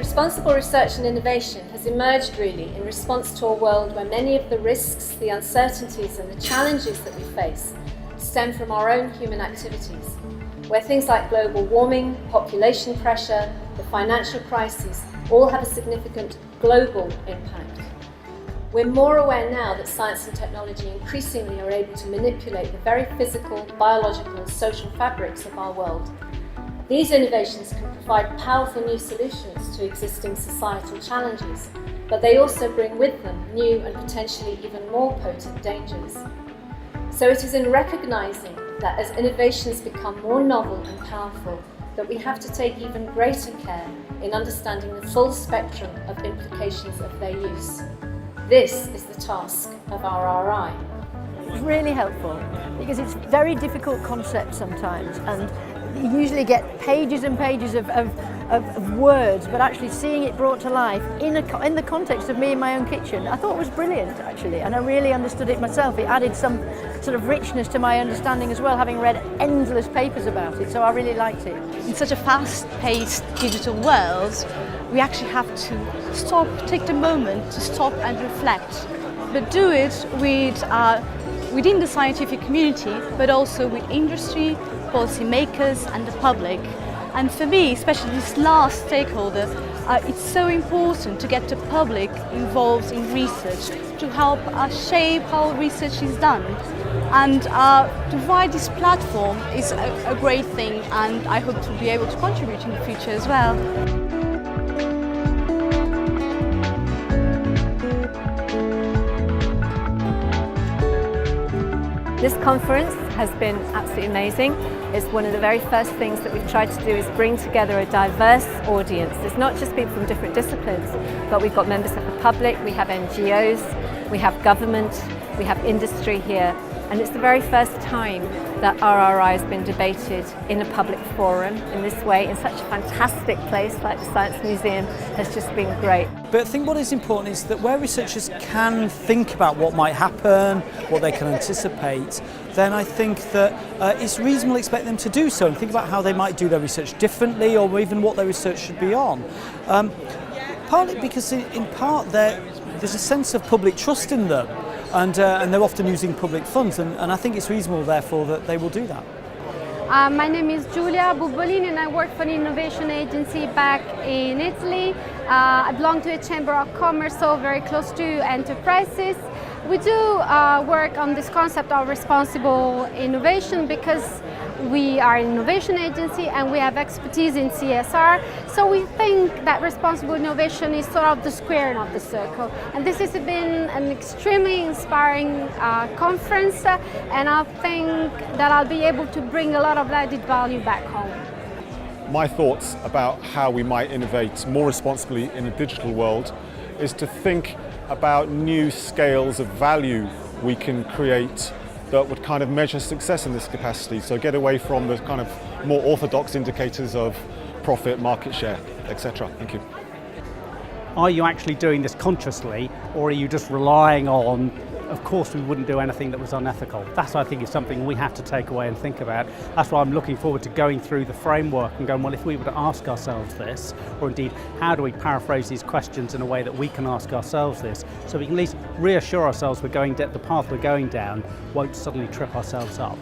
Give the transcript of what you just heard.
Responsible research and innovation has emerged really in response to a world where many of the risks, the uncertainties and the challenges that we face stem from our own human activities, where things like global warming, population pressure, the financial crisis all have a significant global impact. We're more aware now that science and technology increasingly are able to manipulate the very physical, biological and social fabrics of our world. These innovations can provide powerful new solutions to existing societal challenges, but they also bring with them new and potentially even more potent dangers. So it is in recognising that as innovations become more novel and powerful, that we have to take even greater care in understanding the full spectrum of implications of their use. This is the task of FRRIICT. It's really helpful because it's a very difficult concept sometimes, and you usually get pages and pages of words, but actually seeing it brought to life in the context of me in my own kitchen, I thought was brilliant actually, and I really understood it myself. It added some sort of richness to my understanding as well, having read endless papers about it, so I really liked it. In such a fast-paced digital world, we actually have to stop, take the moment to stop and reflect, but do it within the scientific community, but also with industry, policymakers and the public. And for me, especially this last stakeholder, it's so important to get the public involved in research, to help shape how research is done. And to provide this platform is a great thing, and I hope to be able to contribute in the future as well. This conference has been absolutely amazing. It's one of the very first things that we've tried to do is bring together a diverse audience. It's not just people from different disciplines, but we've got members of the public, we have NGOs, we have government, we have industry here. And it's the very first time that RRI has been debated in a public forum in this way, in such a fantastic place like the Science Museum has just been great. But I think what is important is that where researchers can think about what might happen, what they can anticipate, then I think that it's reasonable to expect them to do so and think about how they might do their research differently, or even what their research should be on. Partly because in part there's a sense of public trust in them. And they're often using public funds, and I think it's reasonable, therefore, that they will do that. My name is Giulia Bubolini and I work for an innovation agency back in Italy. I belong to a chamber of commerce, so very close to enterprises. We do work on this concept of responsible innovation because we are an innovation agency and we have expertise in CSR. So we think that responsible innovation is sort of the square, not the circle. And this has been an extremely inspiring conference, and I think that I'll be able to bring a lot of added value back home. My thoughts about how we might innovate more responsibly in a digital world is to think about new scales of value we can create that would kind of measure success in this capacity. So get away from the kind of more orthodox indicators of profit, market share, etc. Thank you. Are you actually doing this consciously, or are you just relying on, of course we wouldn't do anything that was unethical? That, I think, is something we have to take away and think about. That's why I'm looking forward to going through the framework and going, well, if we were to ask ourselves this, or indeed, how do we paraphrase these questions in a way that we can ask ourselves this, so we can at least reassure ourselves we're going the path we're going down won't suddenly trip ourselves up.